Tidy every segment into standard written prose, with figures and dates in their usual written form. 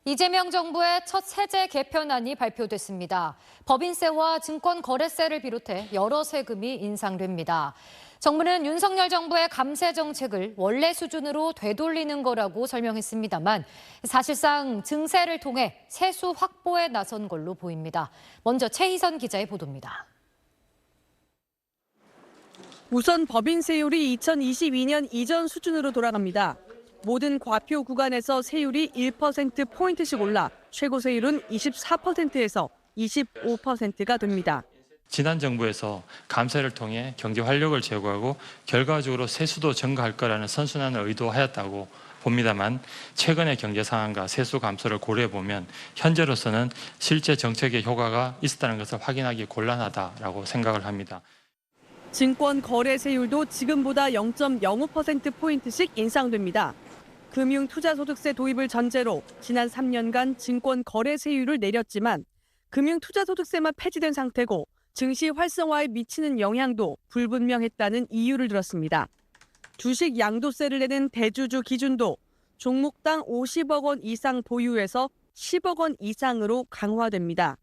이재명 정부의 첫 세제 개편안이 발표됐습니다. 법인세와 증권거래세를 비롯해 여러 세금이 인상됩니다. 정부는 윤석열 정부의 감세 정책을 원래 수준으로 되돌리는 거라고 설명했습니다만 사실상 증세를 통해 세수 확보에 나선 걸로 보입니다. 먼저 최희선 기자의 보도입니다. 우선 법인세율이 2022년 이전 수준으로 돌아갑니다. 모든 과표 구간에서 세율이 1%포인트씩 올라 최고 세율은 24%에서 25%가 됩니다. 지난 정부에서 감세를 통해 경제 활력을 제고하고 결과적으로 세수도 증가할 거라는 선순환을 의도하였다고 봅니다만 최근의 경제 상황과 세수 감소를 고려해 보면 현재로서는 실제 정책의 효과가 있었다는 것을 확인하기 곤란하다라고 생각을 합니다. 증권 거래세율도 지금보다 0.05%포인트씩 인상됩니다. 금융투자소득세 도입을 전제로 지난 3년간 증권 거래세율을 내렸지만 금융투자소득세만 폐지된 상태고 증시 활성화에 미치는 영향도 불분명했다는 이유를 들었습니다. 주식 양도세를 내는 대주주 기준도 종목당 50억 원 이상 보유에서 10억 원 이상으로 강화됩니다.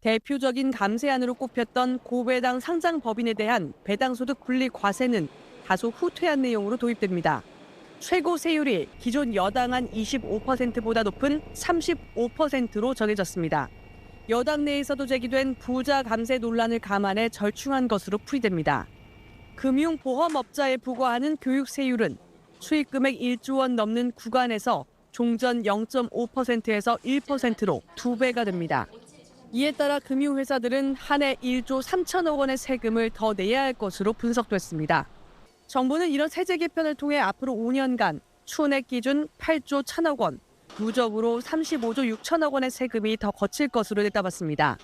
대표적인 감세안으로 꼽혔던 고배당 상장 법인에 대한 배당소득 분리 과세는 다소 후퇴한 내용으로 도입됩니다. 최고 세율이 기존 여당안 25%보다 높은 35%로 정해졌습니다. 여당 내에서도 제기된 부자 감세 논란을 감안해 절충한 것으로 풀이됩니다. 금융보험업자에 부과하는 교육세율은 수익금액 1조 원 넘는 구간에서 종전 0.5%에서 1%로 2배가 됩니다. 이에 따라 금융회사들은 한 해 1조 3천억 원의 세금을 더 내야 할 것으로 분석됐습니다. 정부는 이런 세제 개편을 통해 앞으로 5년간 추은액 기준 8조 1천억 원, 누적으로 35조 6천억 원의 세금이 더 거칠 것으로 내다봤습니다.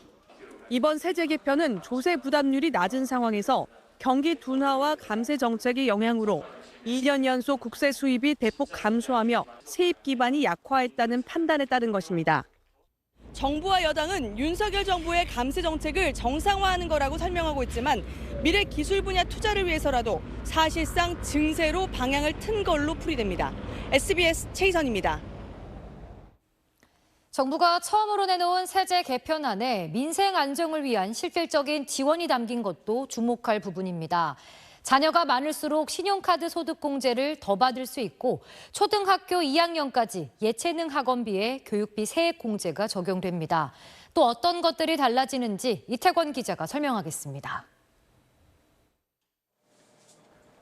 이번 세제 개편은 조세 부담률이 낮은 상황에서 경기 둔화와 감세 정책의 영향으로 2년 연속 국세 수입이 대폭 감소하며 세입 기반이 약화했다는 판단에 따른 것입니다. 정부와 여당은 윤석열 정부의 감세 정책을 정상화하는 거라고 설명하고 있지만 미래 기술 분야 투자를 위해서라도 사실상 증세로 방향을 튼 걸로 풀이됩니다. SBS 최희선입니다. 정부가 처음으로 내놓은 세제 개편안에 민생 안정을 위한 실질적인 지원이 담긴 것도 주목할 부분입니다. 자녀가 많을수록 신용카드 소득공제를 더 받을 수 있고 초등학교 2학년까지 예체능 학원비에 교육비 세액공제가 적용됩니다. 또 어떤 것들이 달라지는지 이태권 기자가 설명하겠습니다.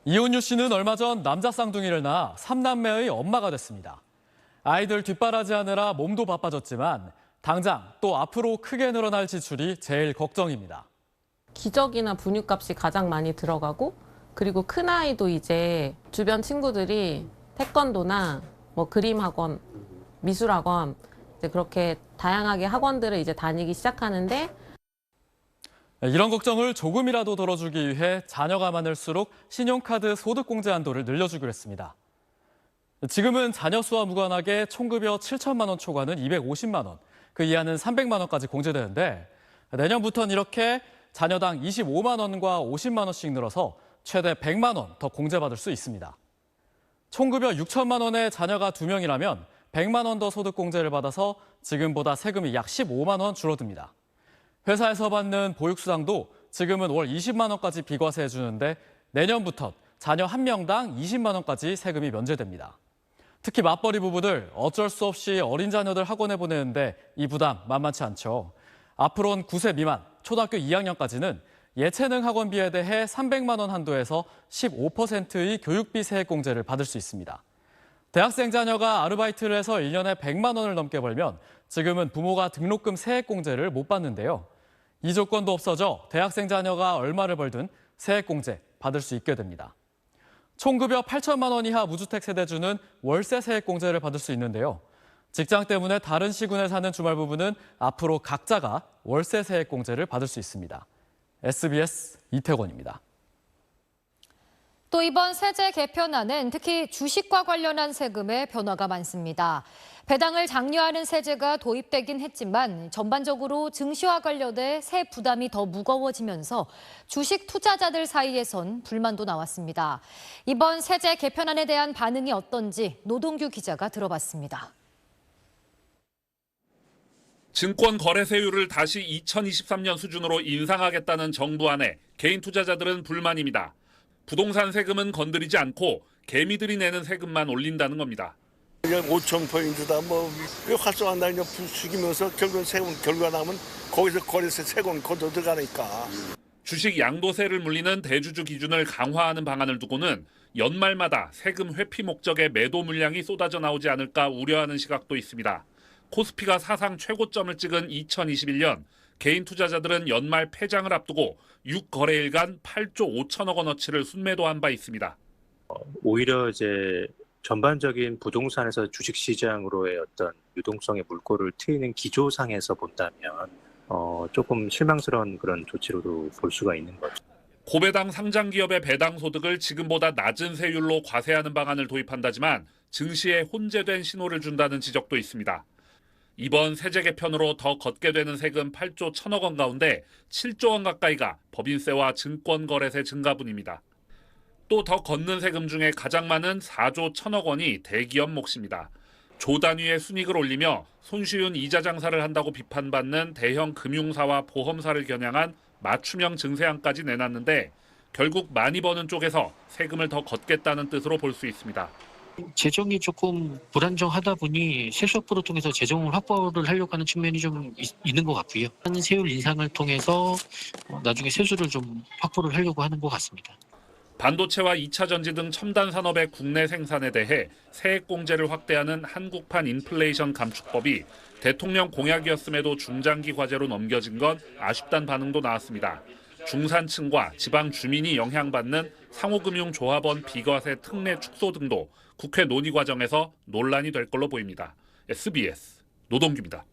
이온유 씨는 얼마 전 남자 쌍둥이를 낳아 3남매의 엄마가 됐습니다. 아이들 뒷바라지하느라 몸도 바빠졌지만 당장 또 앞으로 크게 늘어날 지출이 제일 걱정입니다. 기저귀나 분유값이 가장 많이 들어가고 그리고 큰아이도 이제 주변 친구들이 태권도나 그림 학원, 미술 학원 이제 그렇게 다양하게 학원들을 이제 다니기 시작하는데 이런 걱정을 조금이라도 덜어주기 위해 자녀가 많을수록 신용카드 소득공제 한도를 늘려주기로 했습니다. 지금은 자녀 수와 무관하게 총급여 7천만 원 초과는 250만 원, 그 이하는 300만 원까지 공제되는데 내년부터는 이렇게 자녀당 25만 원과 50만 원씩 늘어서 최대 100만 원 더 공제받을 수 있습니다. 총급여 6천만 원의 자녀가 2명이라면 100만 원 더 소득공제를 받아서 지금보다 세금이 약 15만 원 줄어듭니다. 회사에서 받는 보육수당도 지금은 월 20만 원까지 비과세해 주는데 내년부터 자녀 1명당 20만 원까지 세금이 면제됩니다. 특히 맞벌이 부부들 어쩔 수 없이 어린 자녀들 학원에 보내는데 이 부담 만만치 않죠. 앞으로는 9세 미만, 초등학교 2학년까지는 예체능 학원비에 대해 300만 원 한도에서 15%의 교육비 세액공제를 받을 수 있습니다. 대학생 자녀가 아르바이트를 해서 1년에 100만 원을 넘게 벌면 지금은 부모가 등록금 세액공제를 못 받는데요. 이 조건도 없어져 대학생 자녀가 얼마를 벌든 세액공제 받을 수 있게 됩니다. 총급여 8천만 원 이하 무주택 세대주는 월세 세액공제를 받을 수 있는데요. 직장 때문에 다른 시군에 사는 주말 부부는 앞으로 각자가 월세 세액공제를 받을 수 있습니다. SBS 이태권입니다. 또 이번 세제 개편안은 특히 주식과 관련한 세금에 변화가 많습니다. 배당을 장려하는 세제가 도입되긴 했지만 전반적으로 증시와 관련해 세 부담이 더 무거워지면서 주식 투자자들 사이에선 불만도 나왔습니다. 이번 세제 개편안에 대한 반응이 어떤지 노동규 기자가 들어봤습니다. 증권 거래세율을 다시 2023년 수준으로 인상하겠다는 정부 안에 개인 투자자들은 불만입니다. 부동산 세금은 건드리지 않고 개미들이 내는 세금만 올린다는 겁니다. 5,000포인트다 뭐 활성화한다 이제 숙이면서 결국 세금 결과 나면 거기서 거래세 세금 거둬 들어가니까. 주식 양도세를 물리는 대주주 기준을 강화하는 방안을 두고는 연말마다 세금 회피 목적의 매도 물량이 쏟아져 나오지 않을까 우려하는 시각도 있습니다. 코스피가 사상 최고점을 찍은 2021년 개인 투자자들은 연말 폐장을 앞두고 6거래일간 8조 5천억 원어치를 순매도한 바 있습니다. 오히려 이제 전반적인 부동산에서 주식시장으로의 어떤 유동성의 물꼬를 트이는 기조상에서 본다면 조금 실망스러운 그런 조치로도 볼 수가 있는 거죠. 고배당 상장 기업의 배당 소득을 지금보다 낮은 세율로 과세하는 방안을 도입한다지만 증시에 혼재된 신호를 준다는 지적도 있습니다. 이번 세제 개편으로 더 걷게 되는 세금 8조 1천억 원 가운데 7조 원 가까이가 법인세와 증권거래세 증가분입니다. 또 더 걷는 세금 중에 가장 많은 4조 1천억 원이 대기업 몫입니다. 조 단위의 순이익을 올리며 손쉬운 이자 장사를 한다고 비판받는 대형 금융사와 보험사를 겨냥한 맞춤형 증세안까지 내놨는데 결국 많이 버는 쪽에서 세금을 더 걷겠다는 뜻으로 볼 수 있습니다. 재정이 조금 불안정하다 보니 세수 확보를 통해서 재정을 확보를 하려고 하는 측면이 좀 있는 것 같고요. 하는 세율 인상을 통해서 나중에 세수를 좀 확보를 하려고 하는 것 같습니다. 반도체와 2차 전지 등 첨단 산업의 국내 생산에 대해 세액 공제를 확대하는 한국판 인플레이션 감축법이 대통령 공약이었음에도 중장기 과제로 넘겨진 건 아쉽다는 반응도 나왔습니다. 중산층과 지방 주민이 영향받는 상호금융조합원 비과세 특례 축소 등도 국회 논의 과정에서 논란이 될 걸로 보입니다. SBS 노동규입니다.